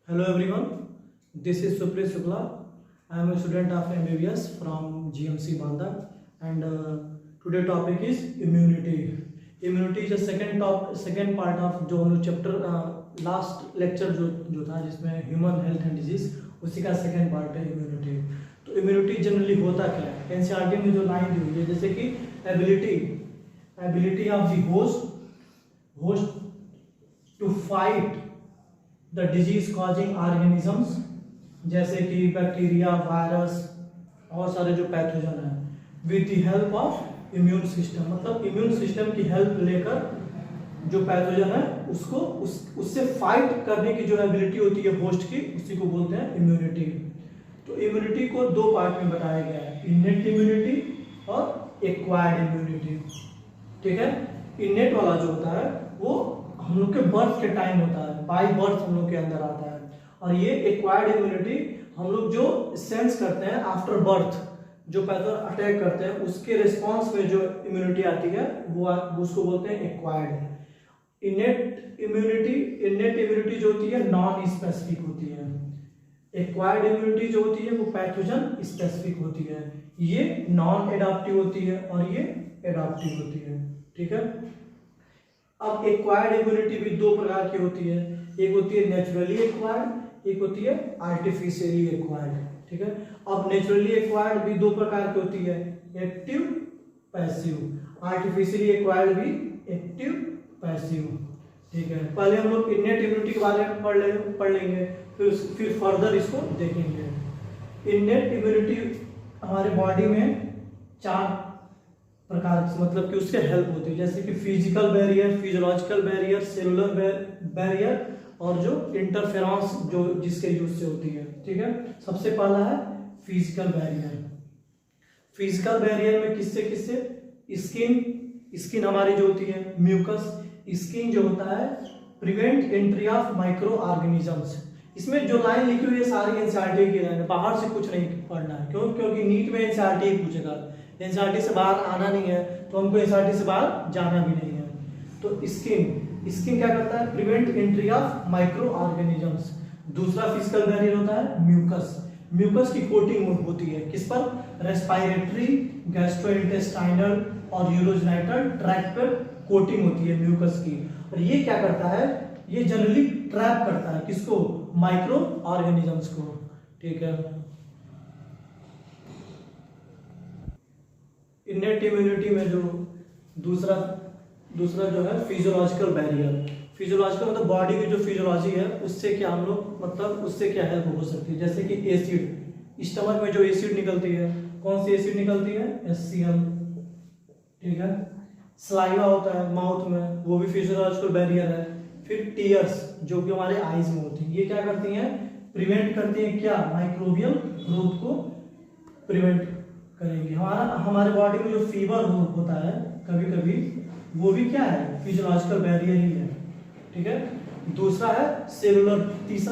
Hello everyone, this is Supriya Shukla. I am a student of MBBS from GMC Banda and today topic is immunity. Immunity is the second part of जो हम लोग chapter last lecture जो था जिसमें human health and disease उसी का second part है immunity. तो इम्यूनिटी जनरली होता क्या है? एनसीईआरटी में जो लाइन दी हुई है जैसे कि ability of the host to fight the disease causing organisms, जैसे कि बैक्टीरिया, वायरस और सारे जो पैथोजन है, with the help of immune system. मतलब इम्यून सिस्टम की हेल्प लेकर जो पैथोजन है उसको उससे फाइट करने की जो एबिलिटी होती है होस्ट की, उसी को बोलते हैं इम्यूनिटी। तो इम्यूनिटी को दो पार्ट में बताया गया है, इनेट इम्यूनिटी और एक्वायर्ड इम्यूनिटी। ठीक है, इनेट वाला जो होता है वो हम लोग के बर्थ के टाइम होता है, बाय बर्थ हम लोग के अंदर आता है, और ये एक्वायर्ड इम्यूनिटी हम लोग जो सेंस करते हैं आफ्टर बर्थ, जो पैथोजन अटैक करते हैं उसके रिस्पांस में जो इम्यूनिटी आती है वो उसको बोलते हैं एक्वायर्ड। इनेट इम्यूनिटी जो होती है नॉन स्पेसिफिक होती है, एक्वायर्ड इम्यूनिटी जो होती है वो पैथोजन स्पेसिफिक होती है। ये नॉन एडाप्टिव होती है और ये एडाप्टिव होती है। ठीक है, अब एक्वायर्ड इम्यूनिटी भी दो प्रकार की होती है, एक होती है नेचुरली एक्वायर्ड, एक होती है आर्टिफिशियली एक्वायर्ड। ठीक है, अब नेचुरली एक्वायर्ड भी दो प्रकार की होती है, एक्टिव, पैसिव। आर्टिफिशियली एक्वायर्ड भी एक्टिव, पैसिव। ठीक है, पहले हम लोग इनेट इम्यूनिटी के बारे में पढ़ लेंगे, फिर फर्दर इसको देखेंगे। इनेट इम्यूनिटी हमारे बॉडी में चार प्रकार से, मतलब कि उससे हेल्प होती है, जैसे कि physical barrier, physiological barrier, cellular barrier और जो इंटरफेरेंस जो जिसके यूज से होती है। ठीक है, सबसे पहला है फिजिकल बैरियर। फिजिकल बैरियर में किससे स्किन हमारी जो होती है, म्यूकस स्किन जो होता है prevent entry of micro organisms. इसमें जो लाइन लिखी हुई है सारी एनसीईआरटी की लाइन है, बाहर से कुछ नहीं पढ़ना है। क्योंकि नीट में एनसीईआरटी ही पूछेगा, एनसीईआरटी से बाहर आना नहीं है तो हमको एनसीईआरटी से बाहर जाना भी नहीं है। तो स्किन क्या करता है, prevent entry of micro organisms. दूसरा फिजिकल बैरियर होता है म्यूकस की कोटिंग होती है किस पर, रेस्पिरेटरी, गैस्ट्रोइंटेस्टाइनल और यूरोजेनिटल ट्रैक्ट पर कोटिंग होती है म्यूकस की। और ये क्या करता है, ये जनरली ट्रैप करता है किसको, माइक्रो ऑर्गेनिजम्स को। ठीक है, इनेट इम्यूनिटी में जो दूसरा जो है फिजियोलॉजिकल बैरियर। फिजियोलॉजिकल मतलब बॉडी की जो फिजियोलॉजी है उससे क्या हम लोग, मतलब उससे क्या हेल्प हो सकती है, जैसे कि एसिड, स्टमक में जो एसिड निकलती है, कौन सी एसिड निकलती है, HCl। ठीक है, सलाइवा होता है माउथ में, वो भी फिजियोलॉजिकल बैरियर है। फिर टीयर्स जो कि हमारे आईज में होती है, ये क्या करती हैं, प्रिवेंट करती हैं क्या, माइक्रोबियल ग्रोथ को प्रिवेंट करेंगे। हमारे बॉडी में जो फीवर होता है कभी कभी, वो भी क्या है, फिजियोलॉजिकल बैरियर ही है। ठीक है, तीसरा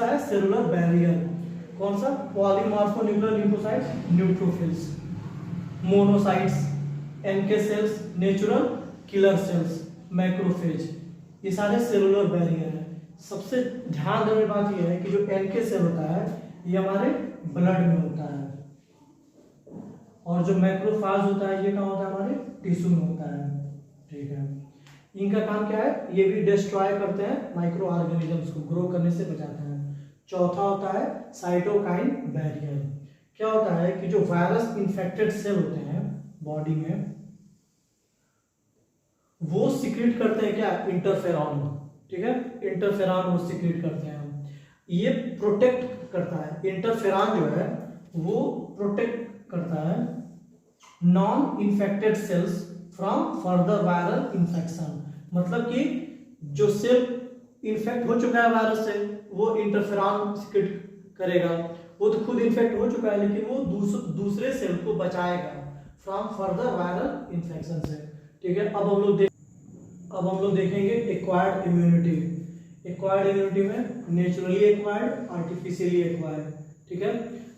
है सेलुलर बैरियर। कौन सा, polymorphonuclear lymphocytes, neutrophils, monocytes, NK cells, natural killer cells, macrophage, ये सारे सेलुलर बैरियर है। सबसे ध्यान देने बात यह है कि जो NK सेल होता है ये हमारे ब्लड में होता है, और जो मैक्रोफाज होता है ये कहाँ होता है, हमारे टिश्यू में होता है। ठीक है, इनका काम क्या है, ये भी डिस्ट्रॉय करते हैं माइक्रो ऑर्गेनिजम्स को, ग्रो करने से बचाते हैं। चौथा होता है साइटोकाइन बैरियर। क्या होता है कि जो वायरस इन्फेक्टेड सेल होते हैं बॉडी में, वो सिक्रीट करते हैं क्या, इंटरफेरॉन। ठीक है, इंटरफेरॉन वो सिक्रीट करते हैं, ये प्रोटेक्ट करता है। इंटरफेरॉन जो है वो प्रोटेक्ट करता है non infected cells from further viral infection. मतलब कि जो सेल इन्फेक्ट हो चुका है वायरस से, वो इंटरफेरॉन सिक्रीट करेगा, वो तो खुद इन्फेक्ट हो चुका है लेकिन वो दूसरे सेल को बचाएगा फ्रॉम फर्दर वायरल इन्फेक्शन से। ठीक है, अब हम लोग देखेंगे एक्वायर्ड इम्यूनिटी। एक्वायर्ड इम्यूनिटी में नेचुरली एक्वायर्ड, आर्टिफिशियली एक्वायर्ड। ठीक है,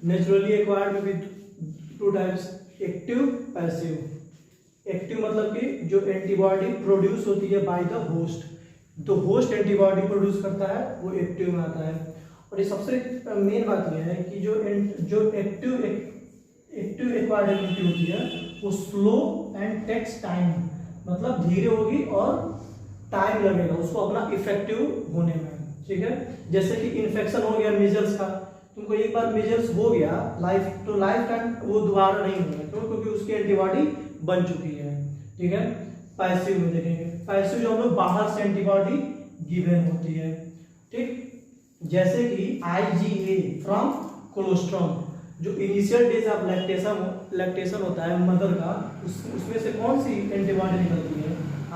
नेचुरली एक्वायर्ड में भी two types, active, passive. Active मतलब कि जो एंटीबॉडी प्रोड्यूस होती है बाय द होस्ट, तो होस्ट एंटीबॉडी प्रोड्यूस करता है वो एक्टिव में आता है। और ये सबसे मेन बात यह है कि जो एक्टिव एक्वायर्ड इम्यूनिटी होती है वो स्लो एंड टेक्स टाइम, मतलब धीरे होगी और टाइम लगेगा उसको अपना इफेक्टिव होने में, ठीक है। जैसे कि इन्फेक्शन हो गया मीजल्स का, तुमको एक बार मीजल्स हो गया लाइफ टाइम वो दोबारा नहीं होगा, क्यों? क्योंकि उसकी एंटीबॉडी बन चुकी है, ठीक है। पैसिव में देखेंगे, पैसिव जो हम लोग बाहर से एंटीबॉडी गिवन होती है, ठीक। जैसे कि IgA फ्रॉम कोलोस्ट्रम, जो इनिशियल डेज ऑफ लैक्टेशन होता है मदर का, उसमें से कौन सी एंटीबॉडी निकलती है?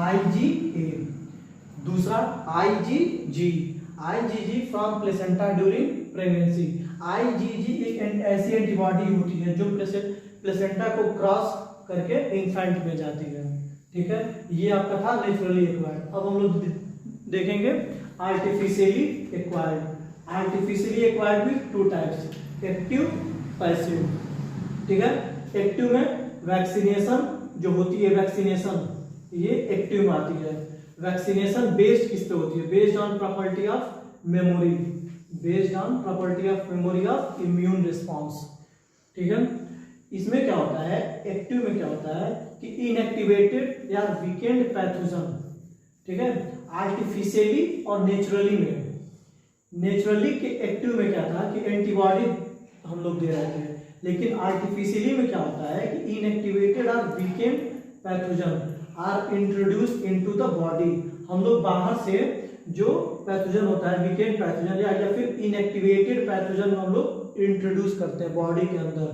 IgA। दूसरा IgG from placenta during pregnancy. IgG एक ऐसी एंटीबॉडी होती है जो प्लेसेंटा को क्रॉस करके इन्फेंट में जाती है, ठीक है। ये आपका था नेचुरली एक्वायर्ड। अब हम लोग देखेंगे आर्टिफिशियली एक्वायर्ड। आर्टिफिशियली एक्वायर्ड भी टू टाइप्स, एक्टिव, पैसिव, ठीक है। एक्टिव में वैक्सीनेशन जो होती है, वैक्सीनेशन ये एक्टिव में आती है। वैक्सीनेशन बेस्ड किस पे होती है? Based on property of memory, based on property of memory of immune response, ठीक है। इसमें क्या होता है, एक्टिव में क्या होता है कि इनएक्टिवेटेड या वीकेंड पैथोजन, ठीक है। आर्टिफिशियली और नेचुरली में, नेचुरली के एक्टिव में क्या था कि एंटीबॉडी हम लोग दे रहे थे, लेकिन आर्टिफिशियली में क्या होता है कि इनएक्टिवेटेड और weakened pathogen are introduced into the body. हम लोग बाहर से जो पैथोजन होता है, वीकेंड पैथोजन या फिर इनएक्टिवेटेड पैथोजन हम लोग इंट्रोड्यूस करते हैं बॉडी के अंदर।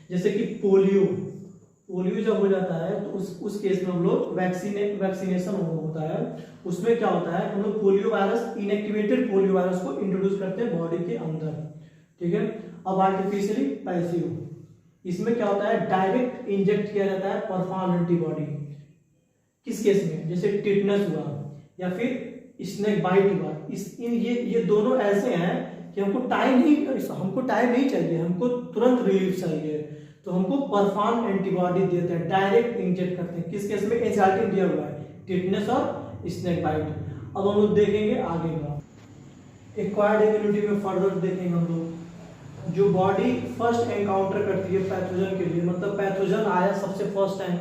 जैसे कि पोलियो जब हो जाता है तो उस केस में हम लोग वैक्सीनेशन होता है, उसमें क्या होता है हम लोग polio virus, inactivated polio virus को इंट्रोड्यूस करते हैं बॉडी के अंदर, ठीक है। अब आर्टिफिशियली पैसिव, इसमें क्या होता है डायरेक्ट इंजेक्ट किया जाता है परफॉर्म एंटीबॉडी। किस केस में? जैसे टिटनस हुआ या फिर स्नेक बाइट हुआ। ये दोनों ऐसे हैं कि हमको टाइम नहीं चाहिए, हमको तुरंत रिलीफ चाहिए, तो हमको परफॉर्म एंटीबॉडी देते हैं, डायरेक्ट इंजेक्ट करते हैं। किस केस में? एचआरटी दिया हुआ है, टिटनस और स्नेक बाइट। अब हम लोग देखेंगे आगे का एक्वायर्ड इम्यूनिटी में फर्दर देखेंगे हम लोग जो बॉडी फर्स्ट एनकाउंटर करती है पैथोजन के लिए, मतलब पैथोजन आया सबसे फर्स्ट टाइम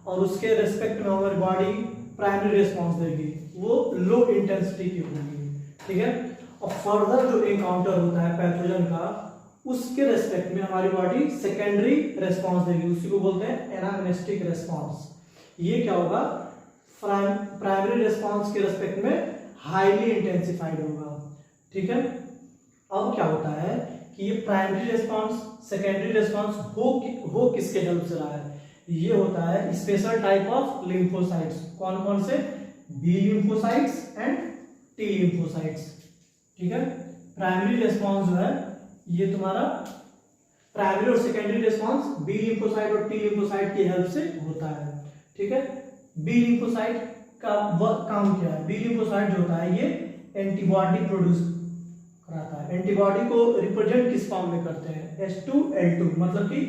और उसके रेस्पेक्ट में हमारी बॉडी प्राइमरी रिस्पॉन्स देगी, वो लो इंटेंसिटी की होगी, ठीक है। और फर्दर जो एनकाउंटर होता है पैथोजन का, उसके रेस्पेक्ट में हमारी बॉडी सेकेंडरी रिस्पॉन्स देगी, उसी को बोलते हैं एनागोनिस्टिक रिस्पॉन्स। ये क्या होगा? प्राइमरी रिस्पॉन्स के रेस्पेक्ट में हाईली इंटेंसिफाइड होगा, ठीक है। अब क्या होता है कि ये प्राइमरी रिस्पॉन्स सेकेंडरी रिस्पॉन्स हो किसके हेल्प से रहा है? ये होता है स्पेशल टाइप ऑफ लिम्फोसाइट्स। कौन कौन से? B lymphocytes and T lymphocytes, ठीक है। प्राइमरी रिस्पॉन्स जो है ये तुम्हारा प्राइमरी और सेकेंडरी रिस्पॉन्स बी लिम्फोसाइट और टी लिम्फोसाइट की हेल्प से होता है, ठीक है। बी लिम्फोसाइट का काम क्या है? बी लिम्फोसाइट जो होता है ये एंटीबॉडी प्रोड्यूस कराता है। एंटीबॉडी को रिप्रेजेंट किस फॉर्म में करते हैं? H2L2, मतलब कि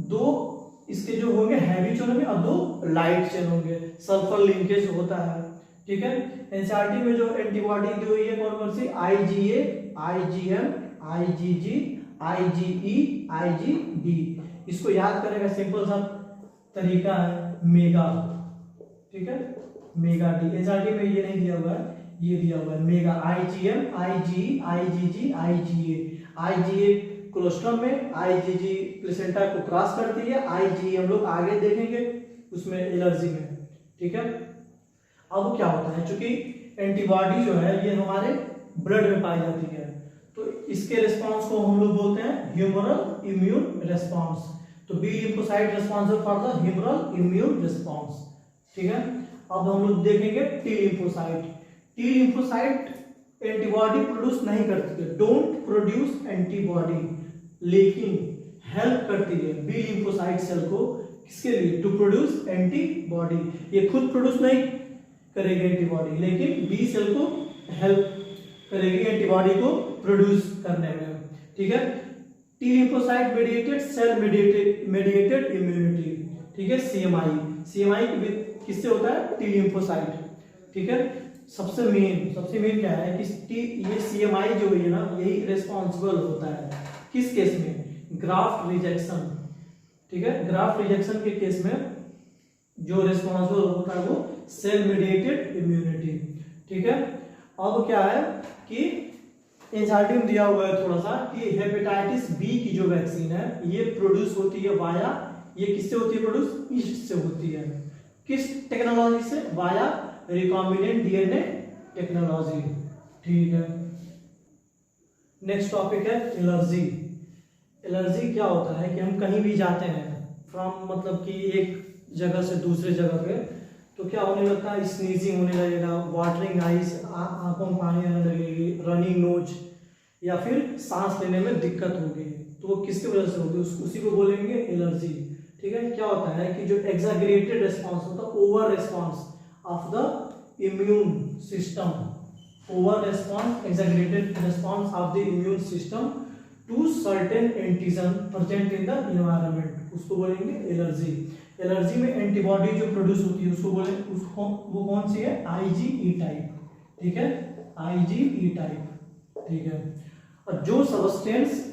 दो इसके जो होंगे हैवी चेन होंगे और दो लाइट चेन होंगे, सल्फर लिंकेज होता है, ठीक है। एनसीईआरटी में जो एंटीबॉडी दी हुई है कौन कौन सी? IgA, IgM, IgG, IgE, IgD। इसको याद करने का सिंपल सा तरीका है मेगा, ठीक है, मेगा डी। एनसीईआरटी में ये नहीं दिया हुआ है, ये दिया हुआ है mega. IgM, IgE, IgG, IgA। IgA colostrum में, IgG प्लेसेंटा को क्रॉस करती है, IgE हम लोग आगे देखेंगे उसमें एलर्जी में, ठीक है। अब क्या होता है, चूंकि एंटीबॉडी जो है ये हमारे ब्लड में पाई जाती है, तो इसके रिस्पांस को हम लोग बोलते हैं ह्यूमरल इम्यून रिस्पांस। तो B lymphocyte responsible for the humoral immune response, ठीक है। अब हम लोग देखेंगे T lymphocyte. T lymphocyte antibody produce नहीं करती है, डोंट प्रोड्यूस एंटीबॉडी, लेकिन हेल्प करती है बी लिम्फोसाइट सेल को किसके लिए? To produce antibody. ये खुद प्रोड्यूस नहीं करेगी एंटीबॉडी, लेकिन बी सेल को हेल्प करेगी एंटीबॉडी को प्रोड्यूस करने में, ठीक है। T lymphocyte mediated cell mediated immunity, ठीक है, CMI किससे होता है? टी लिम्फोसाइट, ठीक है। सबसे मेन क्या है कि ये CMI जो है ना, यही रिस्पॉन्सिबल होता है किस केस में, ग्राफ्ट रिजेक्शन। ठीक है, ग्राफ्ट रिजेक्शन के केस में जो रिस्पॉन्सिबल होता है वो सेल मीडिएटेड इम्यूनिटी। ठीक है, अब क्या है कि एनसीईआरटी में दिया हुआ है थोड़ा सा कि हेपेटाइटिस बी की जो वैक्सीन है ये प्रोड्यूस होती है वाया, ये किससे होती है प्रोड्यूस, ईस्ट से होती है। किस टेक्नोलॉजी से, वाया रिकॉम्बिनेंट डीएनए टेक्नोलॉजी। ठीक है, नेक्स्ट टॉपिक है एलर्जी। एलर्जी क्या होता है कि हम कहीं भी जाते हैं फ्रॉम, मतलब कि एक जगह से दूसरे जगह पे, तो क्या होने लगता है, स्नीजिंग होने लगेगा, वाटरिंग आइज, आंखों में पानी आने लगेगी, रनिंग नोज, या फिर सांस लेने में दिक्कत होगी। तो वो किसकी वजह से होगी, उसी को बोलेंगे एलर्जी। ठीक है, क्या होता है कि जो एग्जैगरेटेड रिस्पॉन्स होता है, over response of the immune system, over response, exaggerated response of the immune system to certain antigen present in the environment, उसको बोलेंगे एलर्जी। एलर्जी में एंटीबॉडी जो प्रोड्यूस होती है उसको बोले, उसको वो कौन सी है, IgE टाइप। ठीक है, IgE टाइप। ठीक है, और जो सबस्टेंस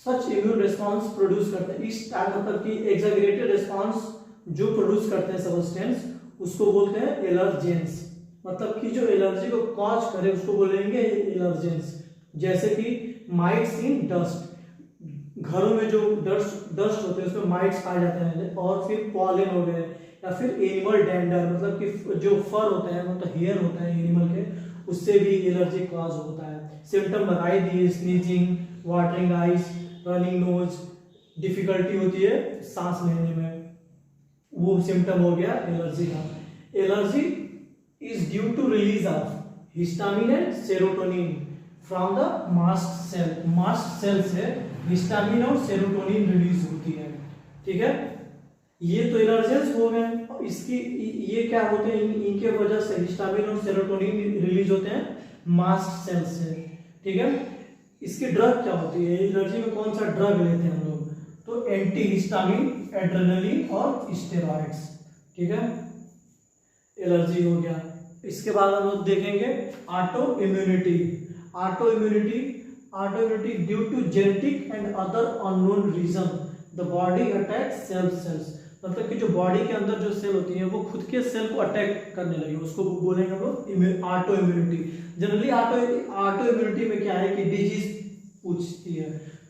सच इम्यून रिस्पांस प्रोड्यूस करते हैं, इस टाइप मतलब कि एग्जैगरेटेड रिस्पांस जो प्रोड्यूस करते हैं सबस्टेंस, उसको बोलते हैं एलर्जेंस। मतलब कि जो एलर्जी को कॉज करे उसको बोलेंगे एलर्जेंस। जैसे कि माइट्स इन डस्ट, घरों में जो डस्ट होते हैं उसमें माइट्स पाए जाते हैं, और फिर पॉलन हो गए, या फिर एनिमल डेंडर, मतलब कि जो फर होते हैं, मतलब हेयर होता है एनिमल के, उससे भी एलर्जी कॉज होता है। सिम्टम बताई दिए, sneezing, watering eyes, running nose, difficulty होती है सांस लेने में, वो सिम्टम हो गया एलर्जी का। Allergy is due to release of histamine and serotonin from the mast cell. Mast cell से हिस्टामिन और सेरोटोनिन रिलीज होती है। ठीक है, ये तो एलर्जेंस हो गए। इसकी ये क्या होते हैं, इनके वजह से हिस्टामिन और सेरोटोनिन रिलीज होते हैं मास्ट सेल से। ठीक है, इसकी ड्रग क्या होती है, एलर्जी में कौन सा ड्रग लेते हैं हम लोग, तो एंटी हिस्टामिन, एड्रेनलिन और स्टेरॉइड्स। ठीक है, एलर्जी हो गया। इसके बाद हम लोग देखेंगे autoimmunity. Autoimmunity due to genetic and other unknown reason the body attacks self cells, मतलब कि जो बॉडी के अंदर जो सेल होती है वो खुद के सेल को अटैक करने लगे, उसको बोलेंगे हम लोग auto immunity. Generally auto immunity में क्या है कि डिजीज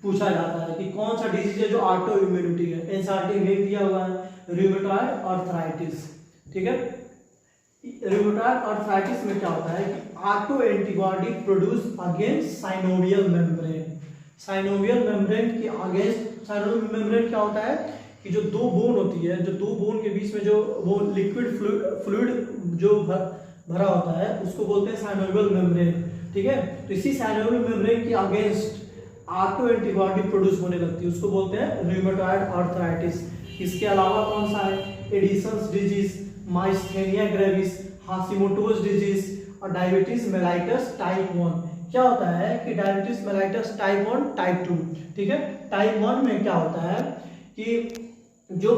पूछा जाता है कि कौन सा डिजीज है जो ऑटो इम्यूनिटी है। एनसीईआरटी में दिया हुआ है रूमेटॉइड आर्थराइटिस। ठीक है, रूमेटॉइड आर्थराइटिस में क्या होता है कि auto antibody produce against synovial membrane. Synovial membrane के अगेंस्ट, साइनोवियल मेम्ब्रेन क्या होता है कि जो दो बोन होती है, जो दो बोन के बीच में जो वो लिक्विड फ्लूइड जो भरा होता है उसको बोलते हैं साइनोवियल मेम्ब्रेन। ठीक है, तो इसी साइनोवियल मेम्ब्रेन के अगेंस्ट ऑटो एंटीबॉडी प्रोड्यूस होने लगती है, उसको बोलते हैं रूमेटॉइड आर्थराइटिस। इसके अलावा कौन सा है, Addison's disease, myasthenia gravis, Hashimoto's disease और डायबिटीज मेलाइटस टाइप 1। क्या होता है कि डायबिटीज मेलाइटस टाइप 1, टाइप 2। ठीक है, टाइप 1 में क्या होता है कि जो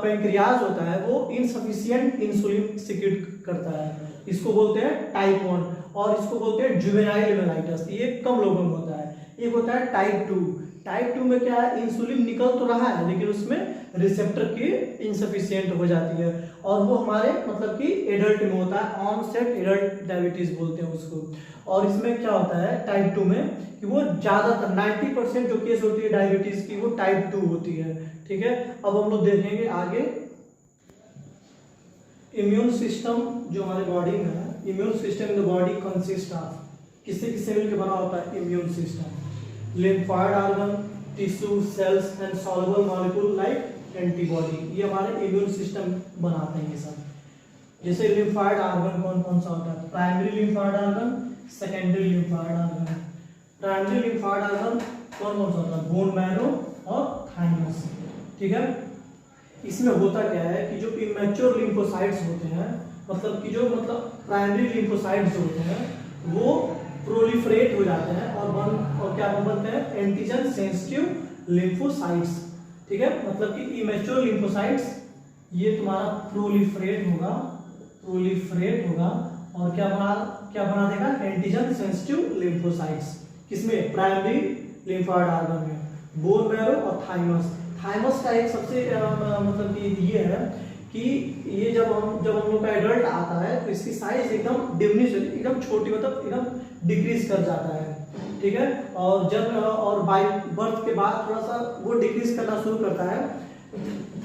पैंक्रियाज होता है वो इनसफिशिएंट इंसुलिन सिक्रीट करता है, इसको बोलते हैं टाइप 1, और इसको बोलते हैं जुवेनाइल मेलाइटस, ये कम लोगों में होता है। एक होता है टाइप 2। टाइप 2 में क्या है, इंसुलिन निकल तो रहा है लेकिन उसमें रिसेप्टर की इनसफिशिएंट हो जाती है, और वो हमारे मतलब कि एडल्ट में होता है, ऑनसेट एडल्ट डायबिटीज बोलते हैं उसको। और इसमें क्या होता है टाइप 2 में कि वो ज्यादातर 90% जो केस होती है डायबिटीज की वो टाइप 2 होती है। ठीक है, अब हम लोग देखेंगे आगे इम्यून सिस्टम जो हमारे बॉडी में है। Immune system in the body consist of, किससे किससे मिलकर बना होता है immune system, lymphoid organ, tissue, cells and soluble molecule like antibody, ये हमारे इम्यून सिस्टम बनाते हैं ये सब। जैसे लिम्फॉइड ऑर्गन कौन कौन सा होता है, primary lymphoid organ, secondary lymphoid organ. Primary lymphoid organ कौन कौन सा होता है, बोन मैरो और थाइमस। ठीक है, इसमें होता क्या है कि जो इमेच्योर लिम्फोसाइट्स होते हैं, मतलब कि जो प्राइमरी लिम्फोसाइट्स जो होते हैं वो प्रोलिफरेट हो जाते हैं और क्या बनते हैं, एंटीजन सेंसिटिव लिम्फोसाइट्स। ठीक है, मतलब कि इमेच्योर लिम्फोसाइट्स ये तुम्हारा प्रोलिफरेट होगा और क्या बना देगा, एंटीजन सेंसिटिव लिम्फोसाइट्स। किसमें, प्राइमरी लिम्फोइड ऑर्गन में, बोन मैरो और थाइमस। थाइमस का एक सबसे मतलब कि ये है कि ये जब हम लोग का एडल्ट आता है तो इसकी साइज एकदम डिमिनिश, एकदम छोटी, मतलब एकदम डिक्रीज कर जाता है, ठीक है। और बाय बर्थ के बाद थोड़ा सा वो डिक्रीज करना शुरू करता है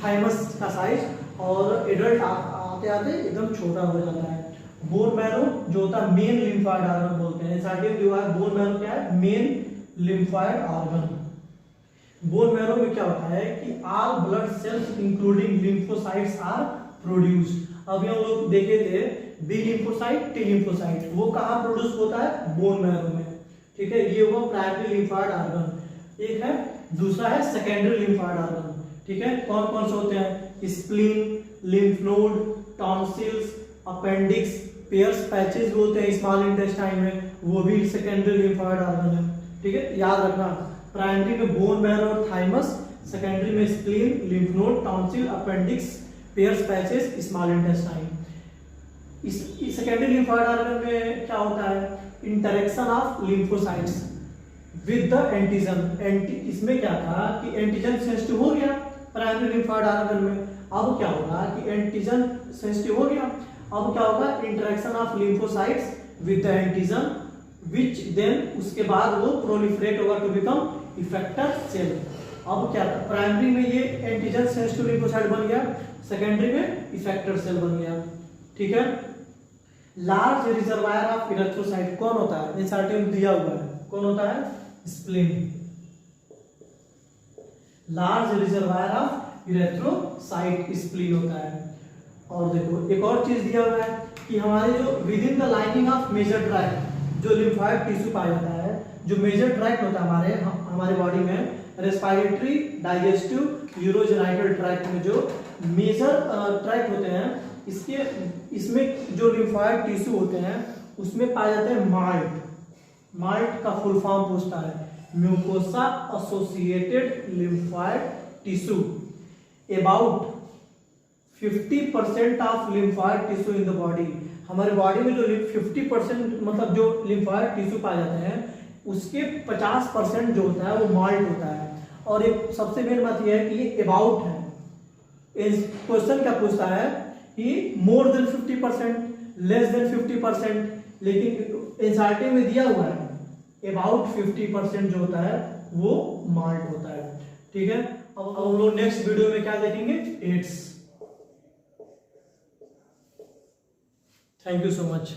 थाइमस का साइज, और एडल्ट आते आते एकदम छोटा हो जाता है। बोन मैरो जो होता है मेन लिम्फोइड ऑर्गन बोलते हैं, एसआरटीएम जो है बोन मैरो क्या है, main lymphoid organ. Bone marrow में क्या होता है कि all blood cells including lymphocytes are produced. अभी हम लोग देखे थे बी लिम्फोसाइट, टी लिम्फोसाइट, वो कहाँ प्रोड्यूस होता है, बोन मैरो में, ठीक है। ये हुआ प्राइमरी लिम्फोइड ऑर्गन। एक है, दूसरा है सेकेंडरी लिम्फोइड ऑर्गन, ठीक है। कौन कौन से होते हैं, spleen, lymph node, tonsils, appendix, pairs patches भी होते हैं स्मॉल इंटेस्टाइन में, वो भी सेकेंडरी लिम्फोइड ऑर्गन है, ठीक है। याद रखना, प्राइमरी में बोन मैरो और थाइमस, सेकेंडरी में spleen, lymph node, tonsil, appendix, pairs patches, small intestine. इस सेकेंडरी लिम्फोइड ऑर्गन में क्या होता है, interaction of lymphocytes with the antigen. इसमें क्या था कि एंटीजन सेंसिटिव हो गया प्राइमरी लिम्फोइड ऑर्गन में, अब क्या होगा कि एंटीजन सेंसिटिव हो गया, अब क्या होगा, interaction of lymphocytes with the antigen, which then उसके बाद वो प्रोलिफरेट होगा टू बिकम इफेक्टर सेल। अब क्या था, प्राइमरी में ये एंटीजन सेंसिटिव लिम्फोसाइट बन गया, सेकेंडरी में इफेक्टर सेल बन गया, ठीक है। लार्ज रिजर्वायर ऑफ इरेथ्रोसाइट कौन होता है, एसआरटीएम दिया हुआ है, कौन होता है, spleen. Large reservoir of erythrocyte spleen होता है। और देखो एक और चीज दिया हुआ है कि हमारे जो within the lining of major tract जो लिम्फोइड टिश्यू पाया जाता है, जो मेजर ट्रैक्ट होता है हमारे बॉडी में, रेस्पिरेटरी, डाइजेस्टिव, यूरोजेनाइटल ट्रैक्ट में जो मेजर ट्रैक्ट होते हैं, इसमें जो लिम्फोइड टिश्यू होते हैं उसमें पाए जाते हैं माल्ट। माल्ट का फुल फॉर्म पूछता है, mucosa associated lymphoid tissue. About 50% of lymphoid tissue in the body, हमारे बॉडी में जो 50% मतलब जो लिम्फोइड टिश्यू पाए जाते हैं उसके 50% जो होता है वो माल्ट होता है। और एक सबसे मेन बात यह है कि ये अबाउट है, क्वेश्चन क्या पूछता है कि मोर देन 50%, लेस देन 50%, लेकिन एनसीईआरटी में दिया हुआ है अबाउट 50% जो होता है वो माल्ट होता है, ठीक है। अब हम लोग नेक्स्ट वीडियो में क्या देखेंगे, AIDS. Thank you so much.